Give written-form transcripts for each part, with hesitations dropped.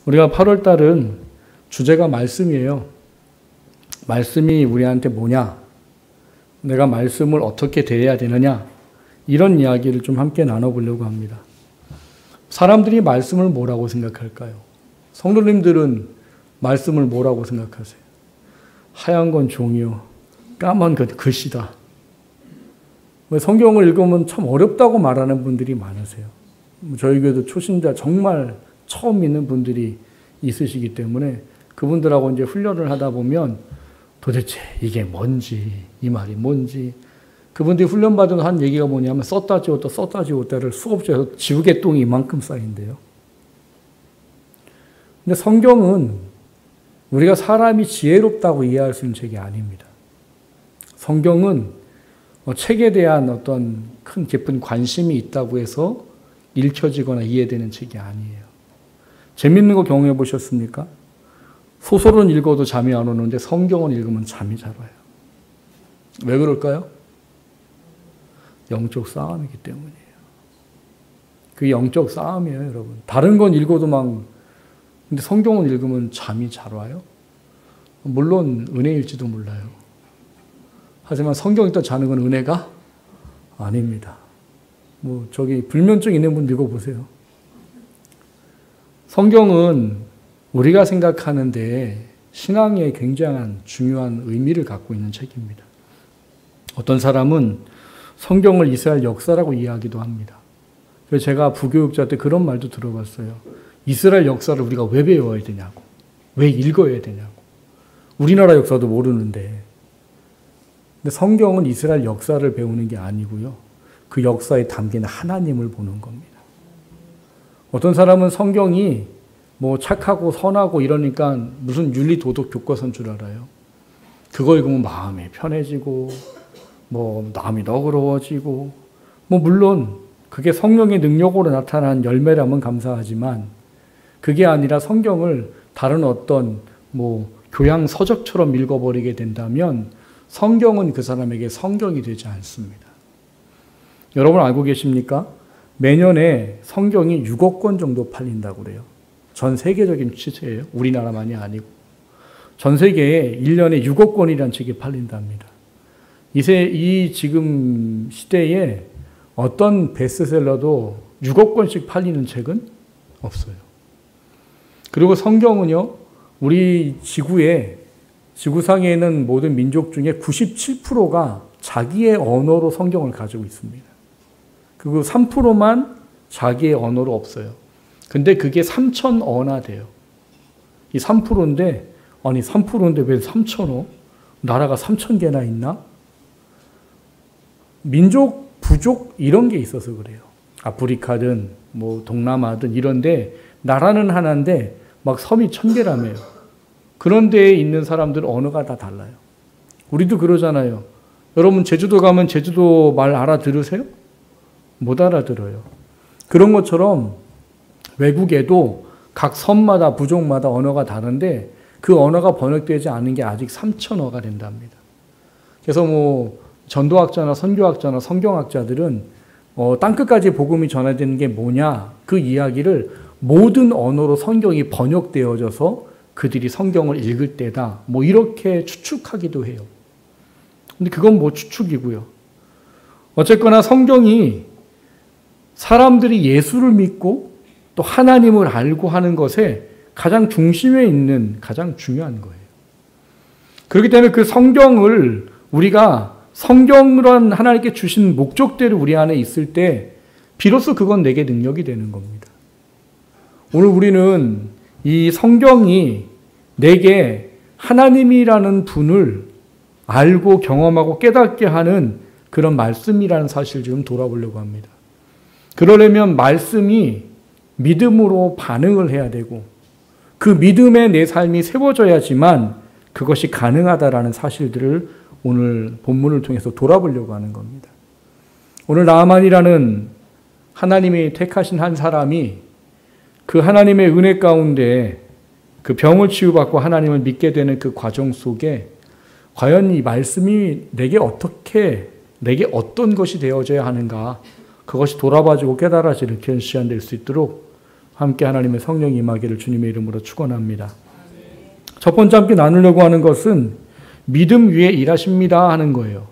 우리가 8월 달은 주제가 말씀이에요. 말씀이 우리한테 뭐냐? 내가 말씀을 어떻게 대해야 되느냐? 이런 이야기를 좀 함께 나눠보려고 합니다. 사람들이 말씀을 뭐라고 생각할까요? 성도님들은 말씀을 뭐라고 생각하세요? 하얀 건 종이요. 까만 건 글씨다. 성경을 읽으면 참 어렵다고 말하는 분들이 많으세요. 저희 교회도 초신자 정말 처음 믿는 분들이 있으시기 때문에 그분들하고 이제 훈련을 하다 보면 도대체 이게 뭔지, 이 말이 뭔지, 그분들이 훈련받은 한 얘기가 뭐냐면 썼다 지웠다 썼다 지웠다를 수업실에서 지우개똥이 이만큼 쌓인대요. 근데 성경은 우리가 사람이 지혜롭다고 이해할 수 있는 책이 아닙니다. 성경은 책에 대한 어떤 큰 깊은 관심이 있다고 해서 읽혀지거나 이해되는 책이 아니에요. 재밌는 거 경험해 보셨습니까? 소설은 읽어도 잠이 안 오는데 성경은 읽으면 잠이 잘 와요. 왜 그럴까요? 영적 싸움이기 때문이에요. 그게 영적 싸움이에요, 여러분. 다른 건 읽어도 근데 성경은 읽으면 잠이 잘 와요? 물론 은혜일지도 몰라요. 하지만 성경 읽다 자는 건 은혜가 아닙니다. 저기 불면증 있는 분 읽어보세요. 성경은 우리가 생각하는데 신앙에 굉장한 중요한 의미를 갖고 있는 책입니다. 어떤 사람은 성경을 이스라엘 역사라고 이해하기도 합니다. 그래서 제가 부교육자 때 그런 말도 들어봤어요. 이스라엘 역사를 우리가 왜 배워야 되냐고. 왜 읽어야 되냐고. 우리나라 역사도 모르는데. 근데 성경은 이스라엘 역사를 배우는 게 아니고요. 그 역사에 담긴 하나님을 보는 겁니다. 어떤 사람은 성경이 착하고 선하고 이러니까 무슨 윤리 도덕 교과서인 줄 알아요. 그거 읽으면 마음이 편해지고 마음이 너그러워지고 물론 그게 성령의 능력으로 나타난 열매라면 감사하지만 그게 아니라 성경을 다른 어떤 교양 서적처럼 읽어버리게 된다면 성경은 그 사람에게 성경이 되지 않습니다. 여러분 알고 계십니까? 매년에 성경이 6억 권 정도 팔린다고 그래요. 전 세계적인 추세예요. 우리나라만이 아니고. 전 세계에 1년에 6억 권이라는 책이 팔린답니다. 이 지금 시대에 어떤 베스트셀러도 6억 권씩 팔리는 책은 없어요. 그리고 성경은요, 우리 지구상에 있는 모든 민족 중에 97%가 자기의 언어로 성경을 가지고 있습니다. 그리고 3%만 자기의 언어로 없어요. 근데 그게 3,000언어나 돼요. 이 3%인데, 아니 3%인데 왜 3,000어? 나라가 3,000개나 있나? 민족, 부족 이런 게 있어서 그래요. 아프리카든 동남아든 이런데 나라는 하나인데 막 섬이 1,000개라며요. 그런 데에 있는 사람들은 언어가 다 달라요. 우리도 그러잖아요. 여러분 제주도 가면 제주도 말 알아들으세요? 못 알아들어요. 그런 것처럼 외국에도 각 섬마다 부족마다 언어가 다른데 그 언어가 번역되지 않은 게 아직 3,000어가 된답니다. 그래서 전도학자나 선교학자나 성경학자들은 땅끝까지 복음이 전해지는 게 뭐냐 그 이야기를 모든 언어로 성경이 번역되어져서 그들이 성경을 읽을 때다. 이렇게 추측하기도 해요. 근데 그건 추측이고요. 어쨌거나 성경이 사람들이 예수를 믿고 또 하나님을 알고 하는 것에 가장 중심에 있는 가장 중요한 거예요. 그렇기 때문에 그 성경을 우리가 성경이란 하나님께 주신 목적대로 우리 안에 있을 때 비로소 그건 내게 능력이 되는 겁니다. 오늘 우리는 이 성경이 내게 하나님이라는 분을 알고 경험하고 깨닫게 하는 그런 말씀이라는 사실을 좀 돌아보려고 합니다. 그러려면 말씀이 믿음으로 반응을 해야 되고 그 믿음에 내 삶이 세워져야지만 그것이 가능하다라는 사실들을 오늘 본문을 통해서 돌아보려고 하는 겁니다. 오늘 나아만이라는 하나님이 택하신 한 사람이 그 하나님의 은혜 가운데 그 병을 치유받고 하나님을 믿게 되는 그 과정 속에 과연 이 말씀이 내게 어떤 것이 되어져야 하는가 그것이 돌아봐지고 깨달아지는 그런 시간 될 수 있도록 함께 하나님의 성령이 임하기를 주님의 이름으로 축원합니다. 첫 번째 함께 나누려고 하는 것은 믿음 위에 일하십니다 하는 거예요.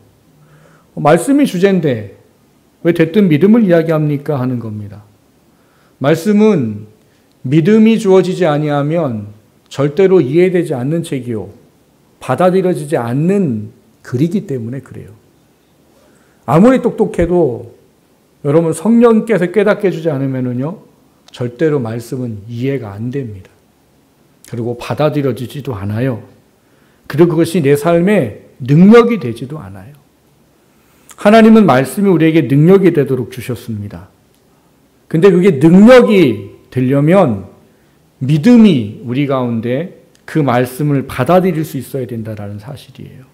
말씀이 주제인데 왜 대뜸 믿음을 이야기합니까 하는 겁니다. 말씀은 믿음이 주어지지 아니하면 절대로 이해되지 않는 책이요, 받아들여지지 않는 글이기 때문에 그래요. 아무리 똑똑해도 여러분 성령께서 깨닫게 해주지 않으면요 절대로 말씀은 이해가 안 됩니다. 그리고 받아들여지지도 않아요. 그리고 그것이 내 삶의 능력이 되지도 않아요. 하나님은 말씀이 우리에게 능력이 되도록 주셨습니다. 근데 그게 능력이 되려면 믿음이 우리 가운데 그 말씀을 받아들일 수 있어야 된다는 사실이에요.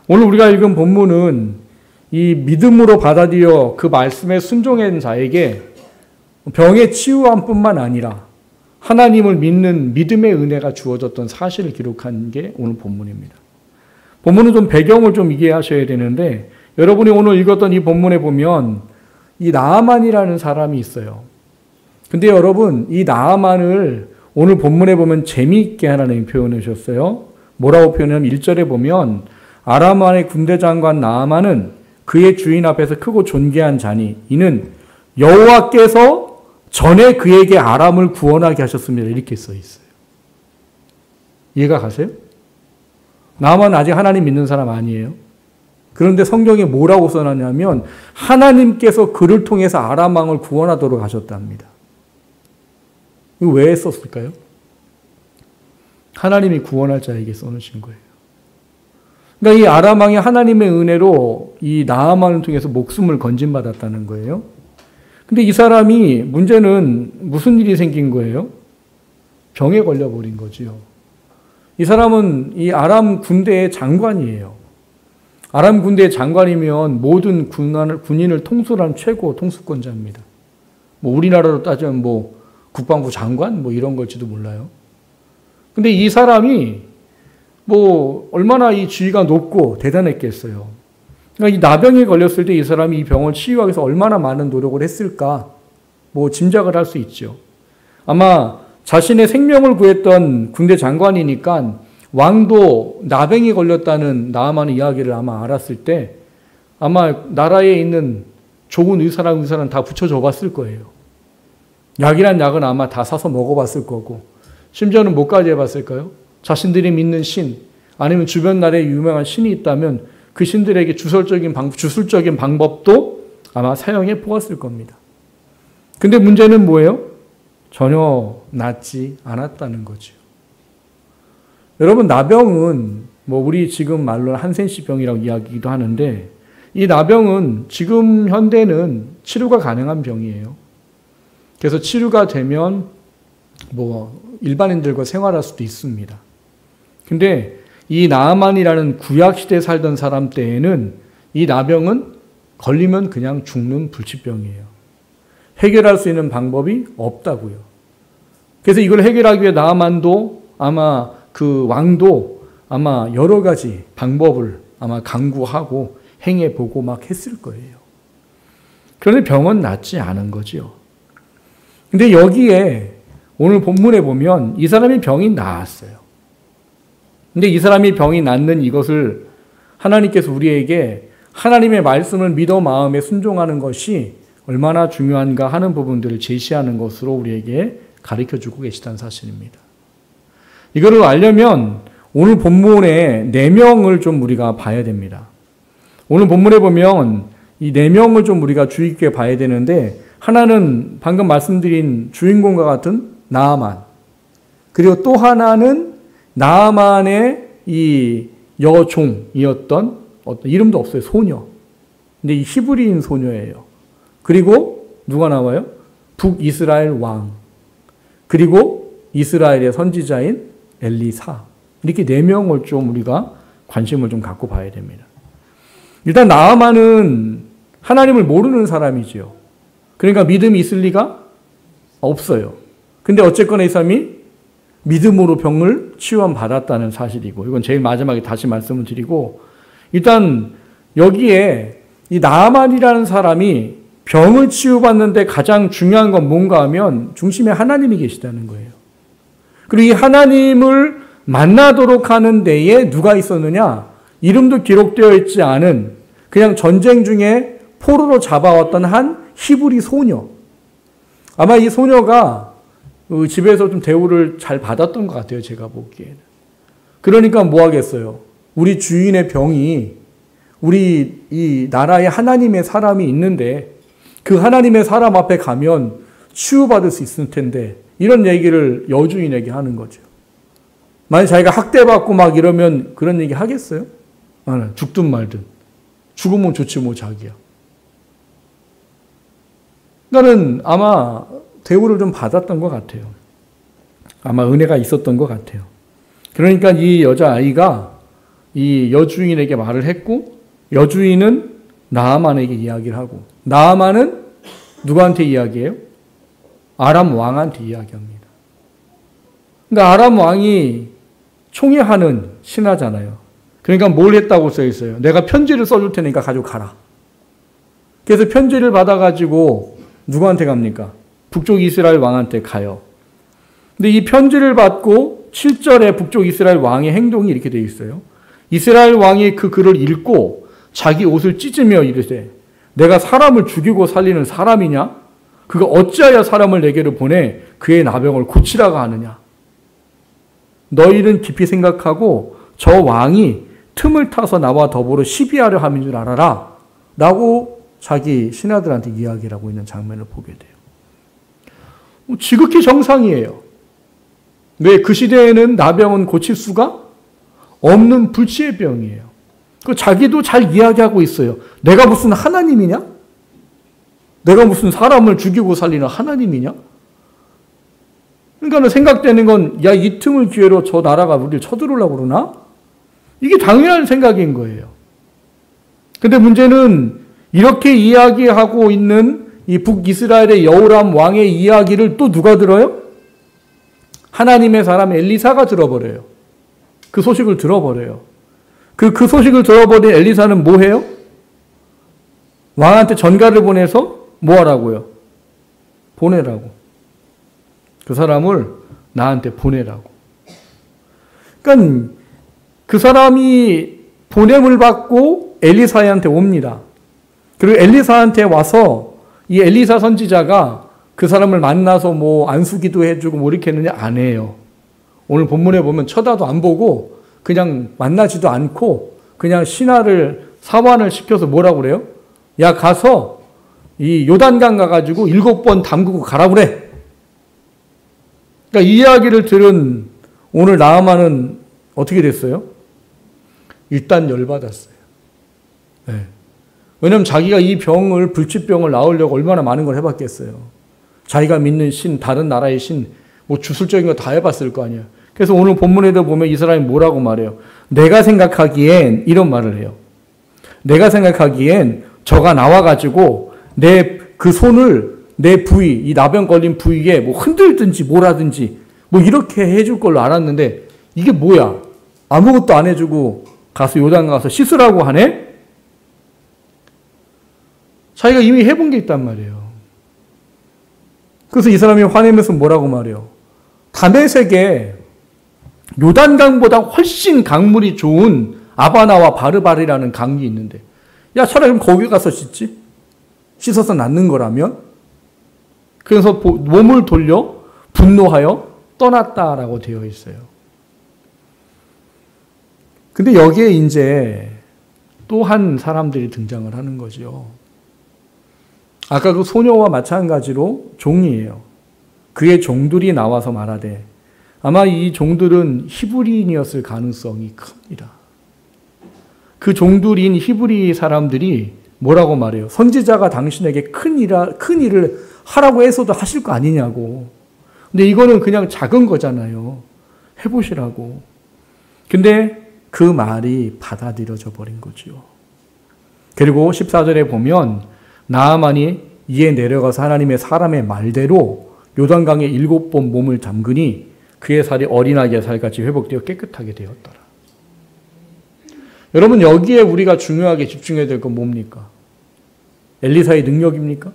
오늘 우리가 읽은 본문은 이 믿음으로 받아들여 그 말씀에 순종한 자에게 병의 치유함뿐만 아니라 하나님을 믿는 믿음의 은혜가 주어졌던 사실을 기록한 게 오늘 본문입니다. 본문은 좀 배경을 좀 이해하셔야 되는데 여러분이 오늘 읽었던 이 본문에 보면 이 나아만이라는 사람이 있어요. 근데 여러분 이 나아만을 오늘 본문에 보면 재미있게 하나님이 표현해 주셨어요. 뭐라고 표현하면 1절에 보면 아람 왕의 군대 장관 나아만은 그의 주인 앞에서 크고 존귀한 자니 이는 여호와께서 전에 그에게 아람을 구원하게 하셨습니다. 이렇게 써 있어요. 이해가 가세요? 나아만은 아직 하나님 믿는 사람 아니에요. 그런데 성경에 뭐라고 써놨냐면 하나님께서 그를 통해서 아람 왕을 구원하도록 하셨답니다. 이거 왜 썼을까요? 하나님이 구원할 자에게 써놓으신 거예요. 그러니까 이 아람 왕이 하나님의 은혜로 이 나아만을 통해서 목숨을 건진받았다는 거예요. 근데 이 사람이 문제는 무슨 일이 생긴 거예요? 병에 걸려버린 거지요. 이 사람은 이 아람 군대의 장관이에요. 아람 군대의 장관이면 모든 군인을 통솔한 최고 통수권자입니다. 뭐 우리나라로 따지면 뭐 국방부 장관 뭐 이런 걸지도 몰라요. 근데 이 사람이 뭐 얼마나 이 지위가 높고 대단했겠어요. 그러니까 이 나병에 걸렸을 때 이 사람이 이 병을 치유하기 위해서 얼마나 많은 노력을 했을까 뭐 짐작을 할 수 있죠. 아마 자신의 생명을 구했던 군대 장관이니까 왕도 나병이 걸렸다는 나아만의 이야기를 아마 알았을 때 아마 나라에 있는 좋은 의사랑 의사는 다 붙여줘 봤을 거예요. 약이란 약은 아마 다 사서 먹어봤을 거고 심지어는 뭐까지 해봤을까요? 자신들이 믿는 신 아니면 주변 나라에 유명한 신이 있다면 그 신들에게 주술적인 방법도 아마 사용해 보았을 겁니다. 근데 문제는 뭐예요? 전혀 낫지 않았다는 거죠. 여러분 나병은 뭐 우리 지금 말로 한센시병이라고 이야기도 하는데 이 나병은 지금 현대는 치료가 가능한 병이에요. 그래서 치료가 되면 뭐 일반인들과 생활할 수도 있습니다. 근데 이 나아만이라는 구약시대에 살던 사람 때에는 이 나병은 걸리면 그냥 죽는 불치병이에요. 해결할 수 있는 방법이 없다고요. 그래서 이걸 해결하기 위해 나아만도 아마 그 왕도 아마 여러 가지 방법을 아마 강구하고 행해보고 막 했을 거예요. 그런데 병은 낫지 않은 거죠. 근데 여기에 오늘 본문에 보면 이 사람이 병이 나았어요. 근데 이 사람이 병이 낫는 이것을 하나님께서 우리에게 하나님의 말씀을 믿어 마음에 순종하는 것이 얼마나 중요한가 하는 부분들을 제시하는 것으로 우리에게 가르쳐주고 계시다는 사실입니다. 이거를 알려면 오늘 본문의 4명을 좀 우리가 봐야 됩니다. 오늘 본문에 보면 이 4명을 좀 우리가 주의 깊게 봐야 되는데 하나는 방금 말씀드린 주인공과 같은 나아만, 그리고 또 하나는 나아만의 이 여종이었던 어떤 이름도 없어요. 소녀. 근데 이 히브리인 소녀예요. 그리고 누가 나와요? 북이스라엘 왕. 그리고 이스라엘의 선지자인 엘리사. 이렇게 4명을 좀 우리가 관심을 좀 갖고 봐야 됩니다. 일단 나아만은 하나님을 모르는 사람이지요. 그러니까 믿음이 있을 리가 없어요. 근데 어쨌거나 이 사람이 믿음으로 병을 치유함 받았다는 사실이고, 이건 제일 마지막에 다시 말씀을 드리고, 일단 여기에 이 나아만이라는 사람이 병을 치유받는데 가장 중요한 건 뭔가 하면 중심에 하나님이 계시다는 거예요. 그리고 이 하나님을 만나도록 하는 데에 누가 있었느냐? 이름도 기록되어 있지 않은 그냥 전쟁 중에 포로로 잡아왔던 한 히브리 소녀. 아마 이 소녀가 집에서 좀 대우를 잘 받았던 것 같아요. 제가 보기에는. 그러니까 뭐 하겠어요? 우리 주인의 병이 우리 이 나라에 하나님의 사람이 있는데 그 하나님의 사람 앞에 가면 치유받을 수 있을 텐데 이런 얘기를 여주인에게 하는 거죠. 만약 자기가 학대받고 막 이러면 그런 얘기 하겠어요? 죽든 말든. 죽으면 좋지 뭐 자기야. 나는 아마 대우를 좀 받았던 것 같아요. 아마 은혜가 있었던 것 같아요. 그러니까 이 여자아이가 이 여주인에게 말을 했고 여주인은 나아만에게 이야기를 하고 나아만은 누구한테 이야기해요? 아람 왕한테 이야기합니다. 그러니까 아람 왕이 총애하는 신하잖아요. 그러니까 뭘 했다고 써 있어요? 내가 편지를 써줄 테니까 가지고 가라. 그래서 편지를 받아가지고 누구한테 갑니까? 북쪽 이스라엘 왕한테 가요. 근데 이 편지를 받고 7절에 북쪽 이스라엘 왕의 행동이 이렇게 되어 있어요. 이스라엘 왕이 그 글을 읽고 자기 옷을 찢으며 이르되 내가 사람을 죽이고 살리는 사람이냐? 그가 어찌하여 사람을 내게로 보내 그의 나병을 고치라고 하느냐? 너희는 깊이 생각하고 저 왕이 틈을 타서 나와 더불어 시비하려 함인 줄 알아라. 라고 자기 신하들한테 이야기를 하고 있는 장면을 보게 돼요. 지극히 정상이에요. 왜? 그 시대에는 나병은 고칠 수가 없는 불치의 병이에요. 그 자기도 잘 이야기하고 있어요. 내가 무슨 하나님이냐? 내가 무슨 사람을 죽이고 살리는 하나님이냐? 그러니까 생각되는 건, 야, 이 틈을 기회로 저 나라가 우리를 쳐들으려고 그러나? 이게 당연한 생각인 거예요. 근데 문제는 이렇게 이야기하고 있는 이 북이스라엘의 여호람 왕의 이야기를 또 누가 들어요? 하나님의 사람 엘리사가 들어버려요. 그 소식을 들어버려요. 그 소식을 들어버린 엘리사는 뭐 해요? 왕한테 전가를 보내서 뭐 하라고요? 보내라고. 그 사람을 나한테 보내라고. 그러니까 그 사람이 보냄을 받고 엘리사한테 옵니다. 그리고 엘리사한테 와서 이 엘리사 선지자가 그 사람을 만나서 뭐 안수기도 해주고 뭐 이렇게 했느냐? 안 해요. 오늘 본문에 보면 쳐다도 안 보고 그냥 만나지도 않고 그냥 신하를 사환을 시켜서 뭐라고 그래요? 야, 가서 이 요단강 가가지고 7번 담그고 가라 그래. 그러니까 이 이야기를 들은 오늘 나아만은 어떻게 됐어요? 일단 열받았어요. 네. 왜냐하면 자기가 이 병을, 불치병을 나으려고 얼마나 많은 걸 해봤겠어요. 자기가 믿는 신, 다른 나라의 신, 뭐 주술적인 거 다 해봤을 거 아니에요. 그래서 오늘 본문에도 보면 이 사람이 뭐라고 말해요? 내가 생각하기엔 이런 말을 해요. 내가 생각하기엔 저가 나와가지고 내 그 손을 내 부위, 이 나병 걸린 부위에 뭐 흔들든지 뭐라든지 뭐 이렇게 해줄 걸로 알았는데 이게 뭐야? 아무것도 안 해주고 가서 요단 가서 씻으라고 하네? 자기가 이미 해본 게 있단 말이에요. 그래서 이 사람이 화내면서 뭐라고 말해요? 다메섹에 요단강보다 훨씬 강물이 좋은 아바나와 바르바리라는 강이 있는데 야, 차라리 그럼 거기 가서 씻지? 씻어서 낫는 거라면? 그래서 몸을 돌려 분노하여 떠났다라고 되어 있어요. 근데 여기에 이제 또 한 사람들이 등장을 하는 거죠. 아까 그 소녀와 마찬가지로 종이에요. 그의 종들이 나와서 말하되 아마 이 종들은 히브리인이었을 가능성이 큽니다. 그 종들인 히브리 사람들이 뭐라고 말해요? 선지자가 당신에게 큰 일을 하라고 해서도 하실 거 아니냐고. 근데 이거는 그냥 작은 거잖아요. 해보시라고. 근데 그 말이 받아들여져 버린 거죠. 그리고 14절에 보면 나아만이 이에 내려가서 하나님의 사람의 말대로 요단강에 7번 몸을 담그니 그의 살이 어린아기의 살같이 회복되어 깨끗하게 되었더라. 여러분, 여기에 우리가 중요하게 집중해야 될 건 뭡니까? 엘리사의 능력입니까?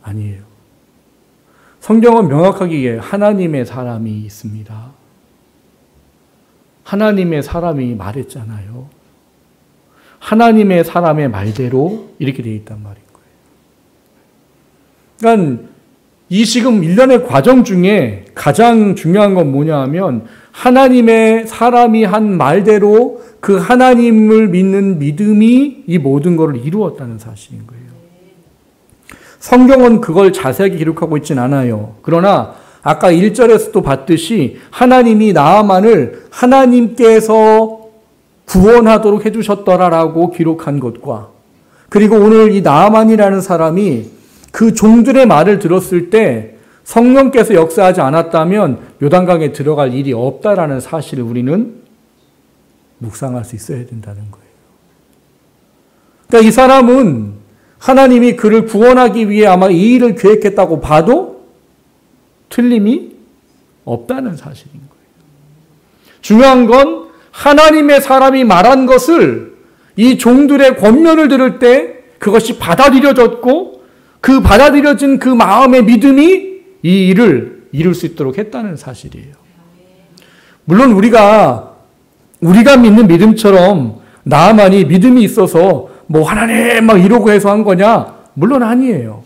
아니에요. 성경은 명확하게 하나님의 사람이 있습니다. 하나님의 사람이 말했잖아요. 하나님의 사람의 말대로 이렇게 되어 있단 말인 거예요. 그러니까 이 지금 일련의 과정 중에 가장 중요한 건 뭐냐 하면 하나님의 사람이 한 말대로 그 하나님을 믿는 믿음이 이 모든 것을 이루었다는 사실인 거예요. 성경은 그걸 자세하게 기록하고 있진 않아요. 그러나 아까 1절에서도 봤듯이 하나님이 나아만을 하나님께서 구원하도록 해주셨더라라고 기록한 것과 그리고 오늘 이 나아만이라는 사람이 그 종들의 말을 들었을 때 성령께서 역사하지 않았다면 요단강에 들어갈 일이 없다라는 사실을 우리는 묵상할 수 있어야 된다는 거예요. 그러니까 이 사람은 하나님이 그를 구원하기 위해 아마 이 일을 계획했다고 봐도 틀림이 없다는 사실인 거예요. 중요한 건 하나님의 사람이 말한 것을 이 종들의 권면을 들을 때 그것이 받아들여졌고 그 받아들여진 그 마음의 믿음이 이 일을 이룰 수 있도록 했다는 사실이에요. 물론 우리가 믿는 믿음처럼 나아만이 믿음이 있어서 뭐 하나님 막 이러고 해서 한 거냐? 물론 아니에요.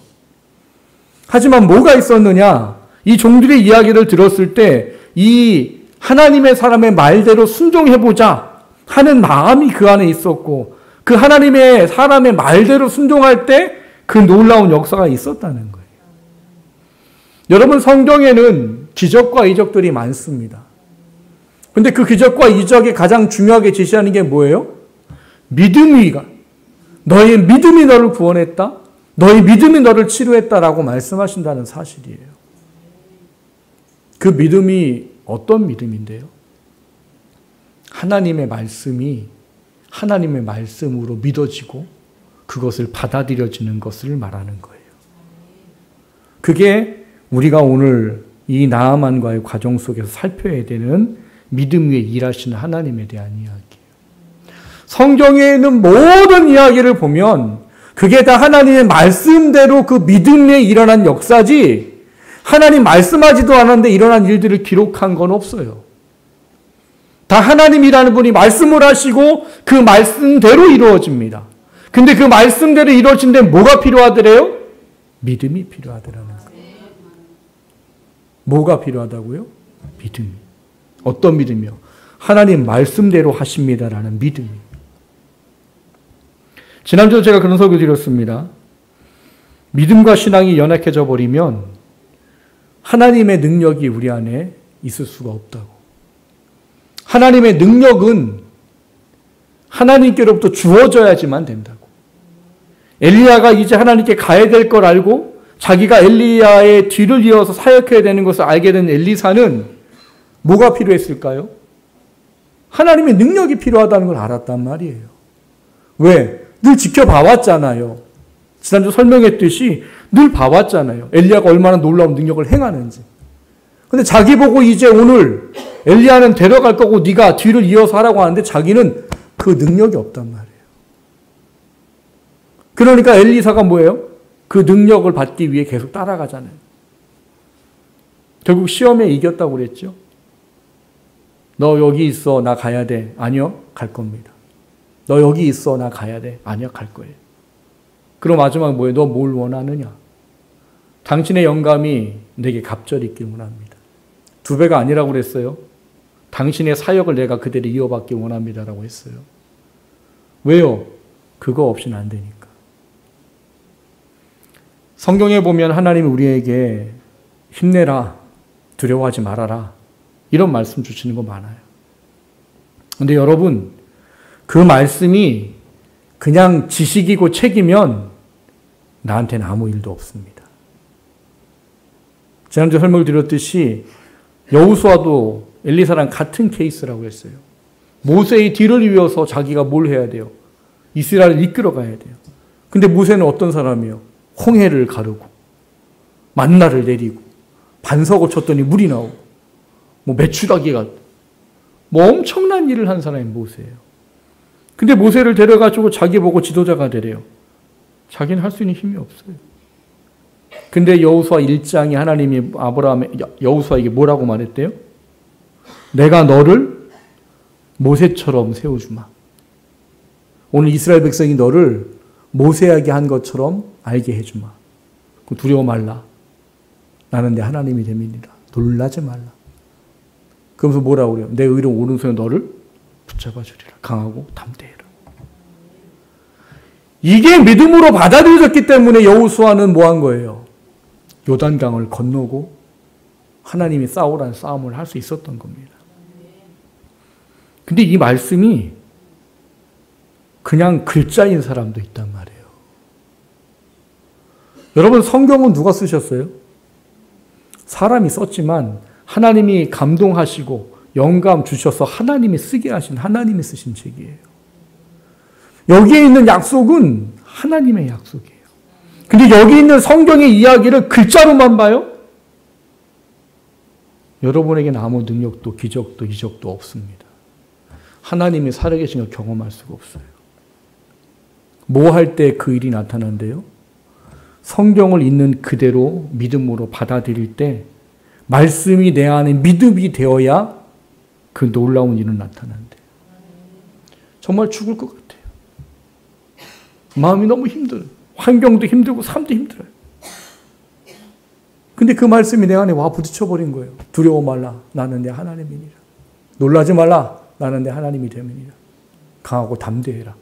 하지만 뭐가 있었느냐? 이 종들의 이야기를 들었을 때 이 하나님의 사람의 말대로 순종해보자 하는 마음이 그 안에 있었고 그 하나님의 사람의 말대로 순종할 때 그 놀라운 역사가 있었다는 거예요. 여러분 성경에는 기적과 이적들이 많습니다. 근데 그 기적과 이적이 가장 중요하게 제시하는 게 뭐예요? 믿음이가 너의 믿음이 너를 구원했다. 너의 믿음이 너를 치료했다라고 말씀하신다는 사실이에요. 그 믿음이 어떤 믿음인데요? 하나님의 말씀이 하나님의 말씀으로 믿어지고 그것을 받아들여지는 것을 말하는 거예요. 그게 우리가 오늘 이 나아만과의 과정 속에서 살펴야 되는 믿음 위에 일하시는 하나님에 대한 이야기예요. 성경에 있는 모든 이야기를 보면 그게 다 하나님의 말씀대로 그 믿음에 일어난 역사지 하나님 말씀하지도 않았는데 일어난 일들을 기록한 건 없어요. 다 하나님이라는 분이 말씀을 하시고 그 말씀대로 이루어집니다. 근데 그 말씀대로 이루어진 데 뭐가 필요하더래요? 믿음이 필요하더라는 거예요. 뭐가 필요하다고요? 믿음이. 어떤 믿음이요? 하나님 말씀대로 하십니다라는 믿음이. 지난주에 제가 그런 설교 드렸습니다. 믿음과 신앙이 연약해져 버리면 하나님의 능력이 우리 안에 있을 수가 없다고. 하나님의 능력은 하나님께로부터 주어져야지만 된다고. 엘리야가 이제 하나님께 가야 될 걸 알고 자기가 엘리야의 뒤를 이어서 사역해야 되는 것을 알게 된 엘리사는 뭐가 필요했을까요? 하나님의 능력이 필요하다는 걸 알았단 말이에요. 왜? 늘 지켜봐왔잖아요. 지난주 설명했듯이 늘 봐왔잖아요. 엘리야가 얼마나 놀라운 능력을 행하는지. 근데 자기 보고 이제 오늘 엘리야는 데려갈 거고 네가 뒤를 이어서 하라고 하는데 자기는 그 능력이 없단 말이에요. 그러니까 엘리사가 뭐예요? 그 능력을 받기 위해 계속 따라가잖아요. 결국 시험에 이겼다고 그랬죠. 너 여기 있어, 나 가야 돼. 아니요, 갈 겁니다. 너 여기 있어, 나 가야 돼. 아니요, 갈 거예요. 그럼 마지막 뭐예요? 너 뭘 원하느냐? 당신의 영감이 내게 갑절이 있길 원합니다. 2배가 아니라고 그랬어요. 당신의 사역을 내가 그대로 이어받기 원합니다라고 했어요. 왜요? 그거 없이는 안 되니까. 성경에 보면 하나님이 우리에게 힘내라, 두려워하지 말아라 이런 말씀 주시는 거 많아요. 근데 여러분 그 말씀이 그냥 지식이고 책이면 나한테는 아무 일도 없습니다. 지난주 설명을 드렸듯이 여호수아도 엘리사랑 같은 케이스라고 했어요. 모세의 뒤를 이어서 자기가 뭘 해야 돼요? 이스라엘을 이끌어 가야 돼요. 근데 모세는 어떤 사람이에요? 홍해를 가르고 만나를 내리고 반석을 쳤더니 물이 나오고 뭐 메추라기가 뭐 엄청난 일을 한 사람이 모세예요. 근데 모세를 데려가지고 자기 보고 지도자가 되래요. 자기는 할 수 있는 힘이 없어요. 근데 여호수아 1장에 하나님이 여호수아에게 뭐라고 말했대요? 내가 너를 모세처럼 세워주마. 오늘 이스라엘 백성이 너를 모세에게 한 것처럼 알게 해주마. 두려워 말라. 나는 내 하나님이 됨이니라. 놀라지 말라. 그러면서 뭐라고 그래요? 내 의로 오른손에 너를 붙잡아 주리라. 강하고 담대해라. 이게 믿음으로 받아들여졌기 때문에 여호수아는 뭐 한 거예요? 요단강을 건너고 하나님이 싸우라는 싸움을 할 수 있었던 겁니다. 근데 이 말씀이 그냥 글자인 사람도 있단 말이에요. 여러분, 성경은 누가 쓰셨어요? 사람이 썼지만 하나님이 감동하시고 영감 주셔서 하나님이 쓰게 하신, 하나님이 쓰신 책이에요. 여기에 있는 약속은 하나님의 약속이에요. 근데 여기 있는 성경의 이야기를 글자로만 봐요? 여러분에게는 아무 능력도 기적도 이적도 없습니다. 하나님이 살아계신 걸 경험할 수가 없어요. 뭐 할 때 그 일이 나타난대요? 성경을 있는 그대로 믿음으로 받아들일 때 말씀이 내 안에 믿음이 되어야 그 놀라운 일은 나타난대요. 정말 죽을 것 같아요. 마음이 너무 힘들어요. 환경도 힘들고 삶도 힘들어요. 근데 그 말씀이 내 안에 와 부딪혀버린 거예요. 두려워 말라. 나는 내 하나님이니라. 놀라지 말라. 나는 내 하나님이 됨이니라. 강하고 담대해라.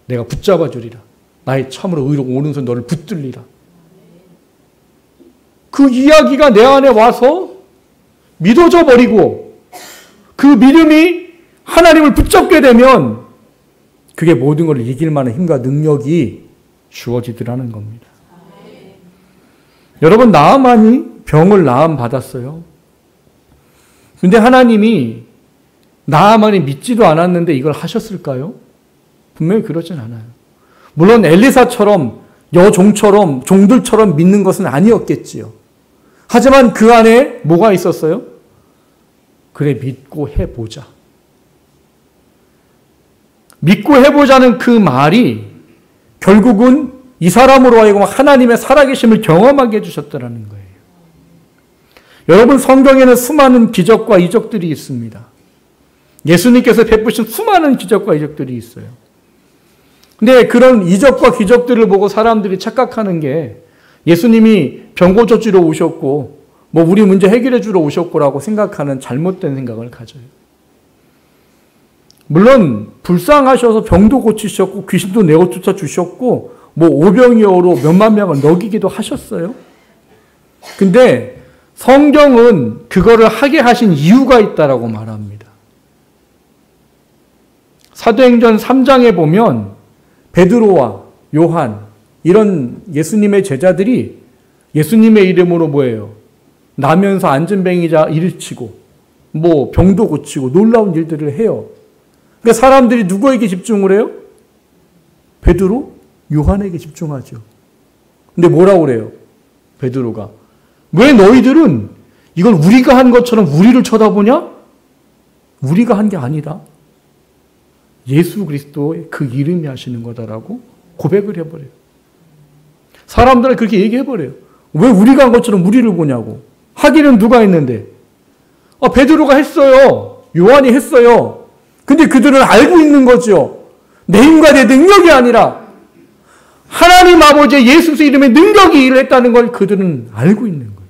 내가 붙잡아 주리라. 나의 참으로 의로 오른손 너를 붙들리라. 그 이야기가 내 안에 와서 믿어져 버리고 그 믿음이 하나님을 붙잡게 되면 그게 모든 걸 이길 만한 힘과 능력이 주어지더라는 겁니다. 여러분, 나아만이 병을 나음 받았어요. 근데 하나님이 나아만이 믿지도 않았는데 이걸 하셨을까요? 분명히 그러진 않아요. 물론 엘리사처럼 여종처럼 종들처럼 믿는 것은 아니었겠지요. 하지만 그 안에 뭐가 있었어요? 그래, 믿고 해보자. 믿고 해보자는 그 말이 결국은 이 사람으로 하여금 하나님의 살아계심을 경험하게 해주셨다는 거예요. 여러분, 성경에는 수많은 기적과 이적들이 있습니다. 예수님께서 베푸신 수많은 기적과 이적들이 있어요. 근데 그런 이적과 기적들을 보고 사람들이 착각하는 게 예수님이 병 고쳐주러 오셨고 뭐 우리 문제 해결해 주러 오셨고라고 생각하는 잘못된 생각을 가져요. 물론 불쌍하셔서 병도 고치셨고 귀신도 내어쫓아 주셨고 뭐 오병이어로 몇만 명을 먹이기도 하셨어요. 근데 성경은 그거를 하게 하신 이유가 있다라고 말합니다. 사도행전 3장에 보면 베드로와 요한 이런 예수님의 제자들이 예수님의 이름으로 뭐예요? 나면서 안전뱅이자 일치고 뭐 병도 고치고 놀라운 일들을 해요. 그러니까 사람들이 누구에게 집중을 해요? 베드로, 요한에게 집중하죠. 근데 뭐라고 그래요? 베드로가 왜 너희들은 이걸 우리가 한 것처럼 우리를 쳐다보냐? 우리가 한 게 아니다. 예수 그리스도의 그 이름이 하시는 거다라고 고백을 해버려요. 사람들은 그렇게 얘기해버려요. 왜 우리가 한 것처럼 우리를 보냐고. 하기는 누가 했는데? 베드로가 했어요. 요한이 했어요. 근데 그들은 알고 있는 거죠. 내 힘과 내 능력이 아니라 하나님 아버지의 예수 이름의 능력이 일을 했다는 걸 그들은 알고 있는 거예요.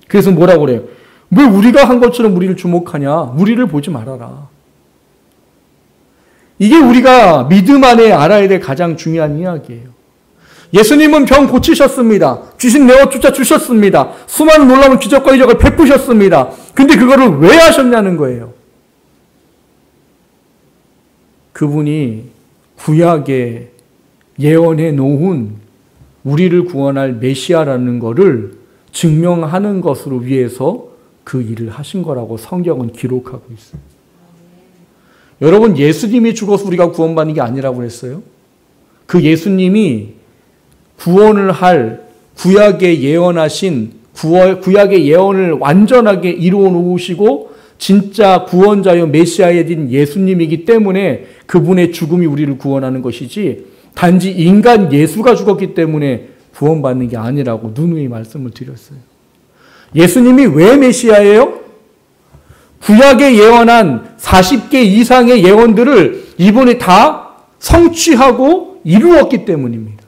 그래서 뭐라고 그래요? 왜 우리가 한 것처럼 우리를 주목하냐? 우리를 보지 말아라. 이게 우리가 믿음 안에 알아야 될 가장 중요한 이야기예요. 예수님은 병 고치셨습니다. 귀신 내어쫓아 주셨습니다. 수많은 놀라운 기적과 이적을 베푸셨습니다. 근데 그거를 왜 하셨냐는 거예요. 그분이 구약에 예언해 놓은 우리를 구원할 메시아라는 것을 증명하는 것으로 위해서 그 일을 하신 거라고 성경은 기록하고 있어요. 여러분, 예수님이 죽어서 우리가 구원받는 게 아니라고 그랬어요. 그 예수님이 구원을 할 구약에 예언하신 구약의 예언을 완전하게 이루어 놓으시고 진짜 구원자여 메시아의 진 예수님이기 때문에 그분의 죽음이 우리를 구원하는 것이지 단지 인간 예수가 죽었기 때문에 구원받는 게 아니라고 누누이 말씀을 드렸어요. 예수님이 왜 메시아예요? 구약에 예언한 40개 이상의 예언들을 이분이 다 성취하고 이루었기 때문입니다.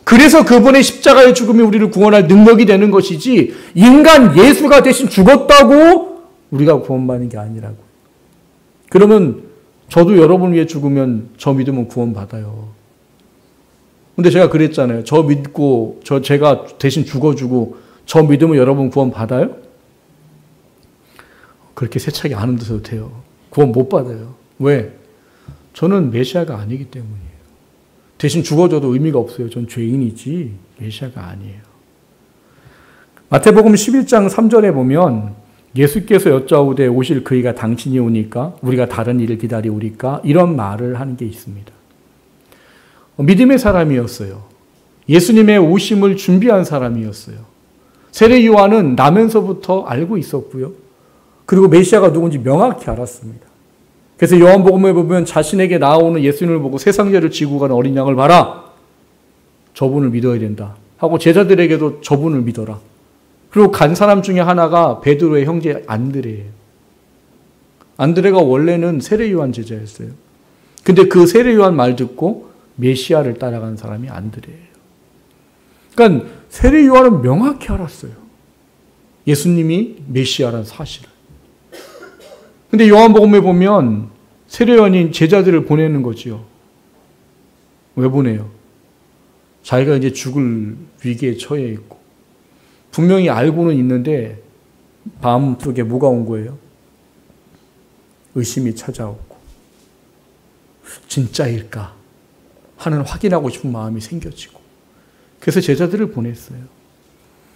그래서 그분의 십자가의 죽음이 우리를 구원할 능력이 되는 것이지 인간 예수가 대신 죽었다고 우리가 구원받는 게 아니라고. 그러면 저도 여러분 위해 죽으면 저 믿으면 구원받아요. 근데 제가 그랬잖아요. 저 믿고 제가 대신 죽어주고 저 믿으면 여러분 구원받아요? 그렇게 세차게 안 흔드셔도 돼요. 구원 못 받아요. 왜? 저는 메시아가 아니기 때문이에요. 대신 죽어줘도 의미가 없어요. 전 죄인이지 메시아가 아니에요. 마태복음 11장 3절에 보면 예수께서 여짜오되 오실 그이가 당신이 오니까 우리가 다른 일을 기다리오리까 이런 말을 하는 게 있습니다. 믿음의 사람이었어요. 예수님의 오심을 준비한 사람이었어요. 세례 요한은 나면서부터 알고 있었고요. 그리고 메시아가 누군지 명확히 알았습니다. 그래서 요한복음에 보면 자신에게 나오는 예수님을 보고 세상 죄를 지고 가는 어린 양을 봐라. 저분을 믿어야 된다. 하고 제자들에게도 저분을 믿어라. 그리고 간 사람 중에 하나가 베드로의 형제 안드레예요. 안드레가 원래는 세례 요한 제자였어요. 근데 그 세례 요한 말 듣고 메시아를 따라간 사람이 안드레예요. 그러니까 세례 요한은 명확히 알았어요. 예수님이 메시아라는 사실을. 근데 요한복음에 보면 세례 요한이 제자들을 보내는 거지요. 왜 보내요? 자기가 이제 죽을 위기에 처해 있고 분명히 알고는 있는데 마음속에 뭐가 온 거예요? 의심이 찾아오고 진짜일까 하는 확인하고 싶은 마음이 생겨지고 그래서 제자들을 보냈어요.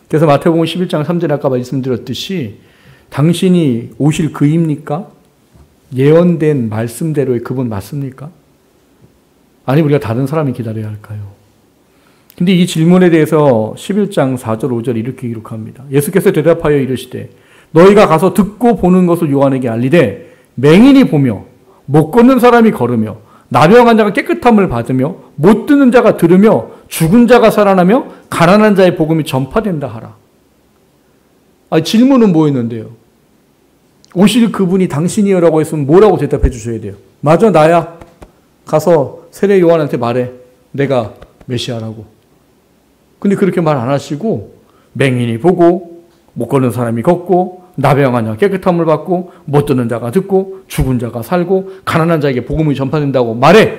그래서 마태복음 11장 3절에 아까 말씀드렸듯이 당신이 오실 그입니까? 예언된 말씀대로의 그분 맞습니까? 아니 우리가 다른 사람이 기다려야 할까요? 근데 이 질문에 대해서 11장 4절 5절 이렇게 기록합니다. 예수께서 대답하여 이르시되 너희가 가서 듣고 보는 것을 요한에게 알리되 맹인이 보며 못 걷는 사람이 걸으며 나병한 자가 깨끗함을 받으며 못 듣는 자가 들으며 죽은 자가 살아나며 가난한 자의 복음이 전파된다 하라. 질문은 뭐였는데요? 오실 그분이 당신이여라고 했으면 뭐라고 대답해 주셔야 돼요? 맞아 나야. 가서 세례 요한한테 말해. 내가 메시아라고. 근데 그렇게 말 안 하시고 맹인이 보고 못 걷는 사람이 걷고 나병한 자가 깨끗함을 받고 못 듣는 자가 듣고 죽은 자가 살고 가난한 자에게 복음이 전파된다고 말해.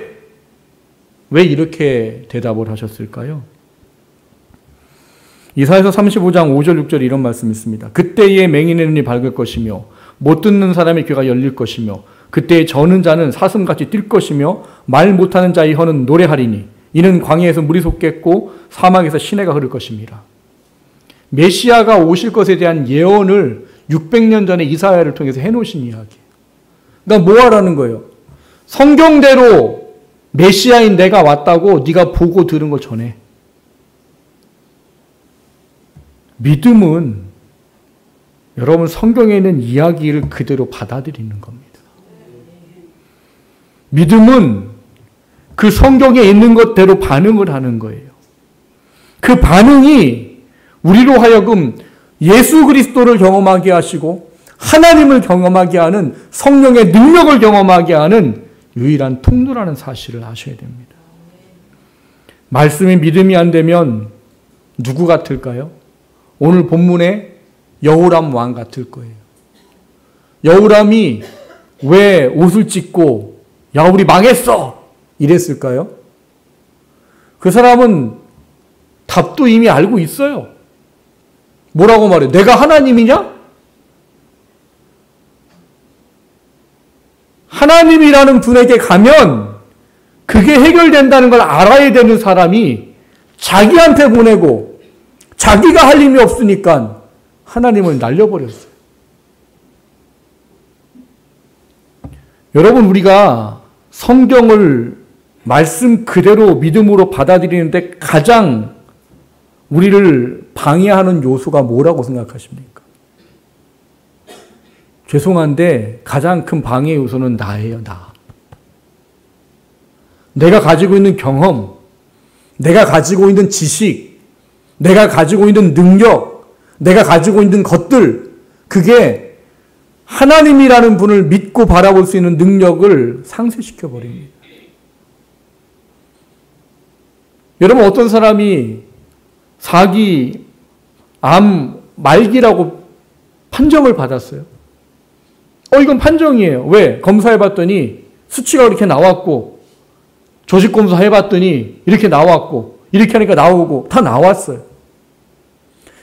왜 이렇게 대답을 하셨을까요? 이사야서 35장 5절 6절 이런 말씀이 있습니다. 그때의 맹인의 눈이 밝을 것이며 못 듣는 사람의 귀가 열릴 것이며 그때의 저는 자는 사슴같이 뛸 것이며 말 못하는 자의 혀는 노래하리니 이는 광야에서 물이 솟겠고 사막에서 시내가 흐를 것입니다. 메시아가 오실 것에 대한 예언을 600년 전에 이사야를 통해서 해놓으신 이야기예요. 그러니까 뭐 하라는 거예요? 성경대로 메시아인 내가 왔다고 네가 보고 들은 걸 전해. 믿음은 여러분 성경에 있는 이야기를 그대로 받아들이는 겁니다. 믿음은 그 성경에 있는 것대로 반응을 하는 거예요. 그 반응이 우리로 하여금 예수 그리스도를 경험하게 하시고 하나님을 경험하게 하는 성령의 능력을 경험하게 하는 유일한 통로라는 사실을 아셔야 됩니다. 말씀이 믿음이 안 되면 누구 같을까요? 오늘 본문에 여호람 왕 같을 거예요. 여호람이 왜 옷을 찢고 야 우리 망했어 이랬을까요? 그 사람은 답도 이미 알고 있어요. 뭐라고 말해? 내가 하나님이냐? 하나님이라는 분에게 가면 그게 해결된다는 걸 알아야 되는 사람이 자기한테 보내고 자기가 할 힘이 없으니까 하나님을 날려버렸어요. 여러분 우리가 성경을 말씀 그대로 믿음으로 받아들이는데 가장 우리를 방해하는 요소가 뭐라고 생각하십니까? 죄송한데 가장 큰 방해 요소는 나예요. 내가 가지고 있는 경험, 내가 가지고 있는 지식, 내가 가지고 있는 능력, 내가 가지고 있는 것들, 그게 하나님이라는 분을 믿고 바라볼 수 있는 능력을 상쇄시켜 버립니다. 여러분, 어떤 사람이 사기, 암, 말기라고 판정을 받았어요. 이건 판정이에요. 왜? 검사해봤더니 수치가 이렇게 나왔고, 조직검사 해봤더니 이렇게 나왔고, 이렇게 하니까 나오고, 다 나왔어요.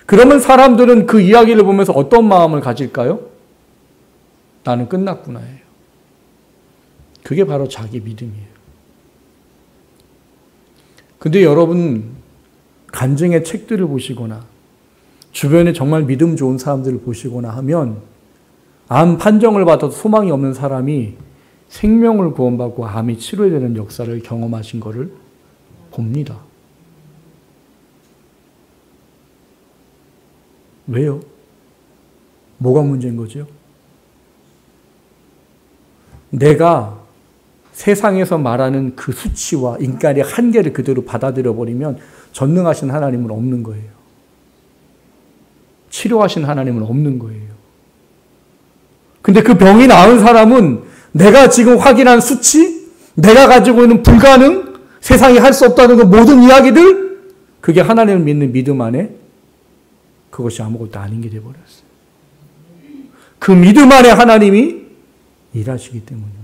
그러면 사람들은 그 이야기를 보면서 어떤 마음을 가질까요? 나는 끝났구나예요. 그게 바로 자기 믿음이에요. 근데 여러분, 간증의 책들을 보시거나 주변에 정말 믿음 좋은 사람들을 보시거나 하면 암 판정을 받아도 소망이 없는 사람이 생명을 구원받고 암이 치료되는 역사를 경험하신 것을 봅니다. 왜요? 뭐가 문제인 거죠? 내가 세상에서 말하는 그 수치와 인간의 한계를 그대로 받아들여 버리면 전능하신 하나님은 없는 거예요. 치료하신 하나님은 없는 거예요. 근데 그 병이 나은 사람은 내가 지금 확인한 수치, 내가 가지고 있는 불가능, 세상이 할 수 없다는 그 모든 이야기들, 그게 하나님을 믿는 믿음 안에 그것이 아무것도 아닌 게 되어버렸어요. 그 믿음 안에 하나님이 일하시기 때문입니다.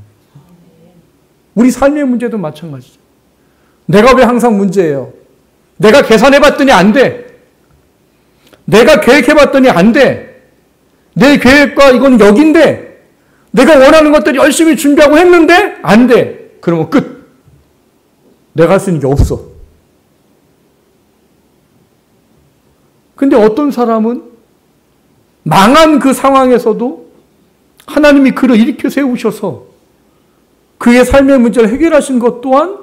우리 삶의 문제도 마찬가지죠. 내가 왜 항상 문제예요? 내가 계산해봤더니 안 돼. 내가 계획해봤더니 안 돼. 내 계획과 이건 여긴데 내가 원하는 것들 열심히 준비하고 했는데 안 돼. 그러면 끝. 내가 할 수 있는 게 없어. 근데 어떤 사람은 망한 그 상황에서도 하나님이 그를 일으켜 세우셔서 그의 삶의 문제를 해결하신 것 또한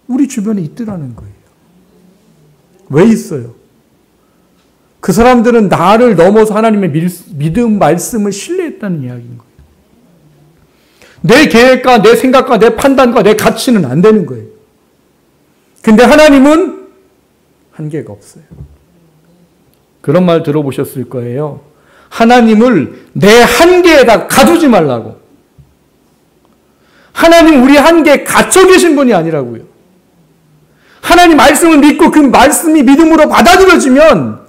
우리 주변에 있더라는 거예요. 왜 있어요? 그 사람들은 나를 넘어서 하나님의 믿음 말씀을 신뢰했다는 이야기인 거예요. 내 계획과 내 생각과 내 판단과 내 가치는 안 되는 거예요. 근데 하나님은 한계가 없어요. 그런 말 들어보셨을 거예요. 하나님을 내 한계에다 가두지 말라고. 하나님 우리 한계에 갇혀 계신 분이 아니라고요. 하나님 말씀을 믿고 그 말씀이 믿음으로 받아들여지면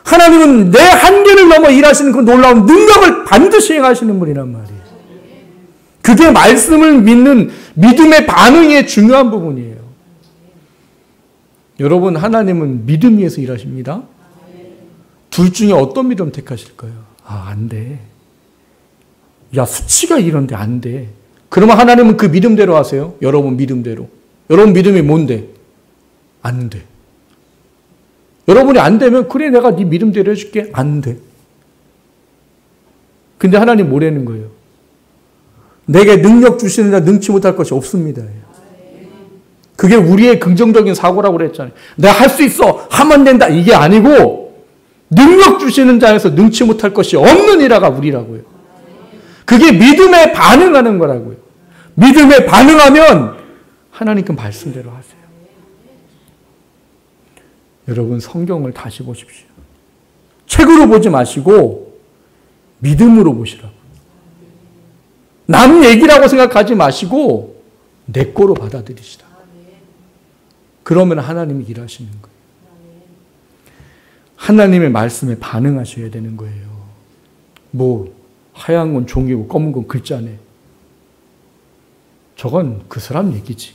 하나님은 내 한계를 넘어 일하시는 그 놀라운 능력을 반드시 행하시는 분이란 말이에요. 그게 말씀을 믿는 믿음의 반응의 중요한 부분이에요. 여러분, 하나님은 믿음 위에서 일하십니다. 둘 중에 어떤 믿음 택하실 거예요? 안 돼. 야, 수치가 이런데 안 돼. 그러면 하나님은 그 믿음대로 하세요. 여러분 믿음대로. 여러분 믿음이 뭔데? 안 돼. 여러분이 안 되면 그래 내가 네 믿음대로 해줄게. 안 돼. 근데 하나님 뭐라는 거예요? 내게 능력 주시는 자 능치 못할 것이 없습니다. 그게 우리의 긍정적인 사고라고 그랬잖아요. 내가 할 수 있어. 하면 된다. 이게 아니고 능력 주시는 자에서 능치 못할 것이 없는 이라가 우리라고요. 그게 믿음에 반응하는 거라고요. 믿음에 반응하면 하나님 그 말씀대로 하세요. 여러분 성경을 다시 보십시오. 책으로 보지 마시고 믿음으로 보시라고. 남 얘기라고 생각하지 마시고 내 거로 받아들이시라. 그러면 하나님이 일하시는 거예요. 하나님의 말씀에 반응하셔야 되는 거예요. 뭐 하얀 건 종이고 검은 건 글자네. 저건 그 사람 얘기지.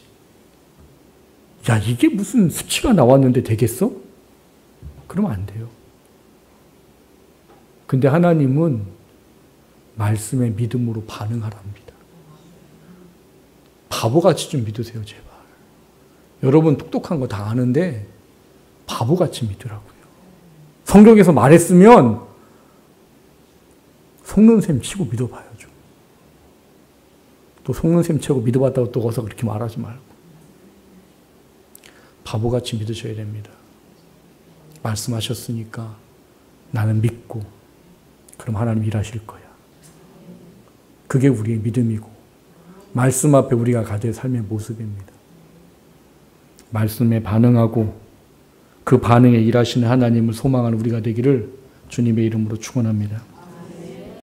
야, 이게 무슨 수치가 나왔는데 되겠어? 그러면 안 돼요. 근데 하나님은 말씀에 믿음으로 반응하랍니다. 바보같이 좀 믿으세요, 제발. 여러분 똑똑한 거 다 아는데 바보같이 믿으라고요. 성경에서 말했으면 속는 셈 치고 믿어봐요, 좀. 또 속는 셈 치고 믿어봤다고 또 어서 그렇게 말하지 말고. 바보같이 믿으셔야 됩니다. 말씀하셨으니까 나는 믿고 그럼 하나님 일하실 거야. 그게 우리의 믿음이고 말씀 앞에 우리가 가져야 할 삶의 모습입니다. 말씀에 반응하고 그 반응에 일하시는 하나님을 소망하는 우리가 되기를 주님의 이름으로 축원합니다.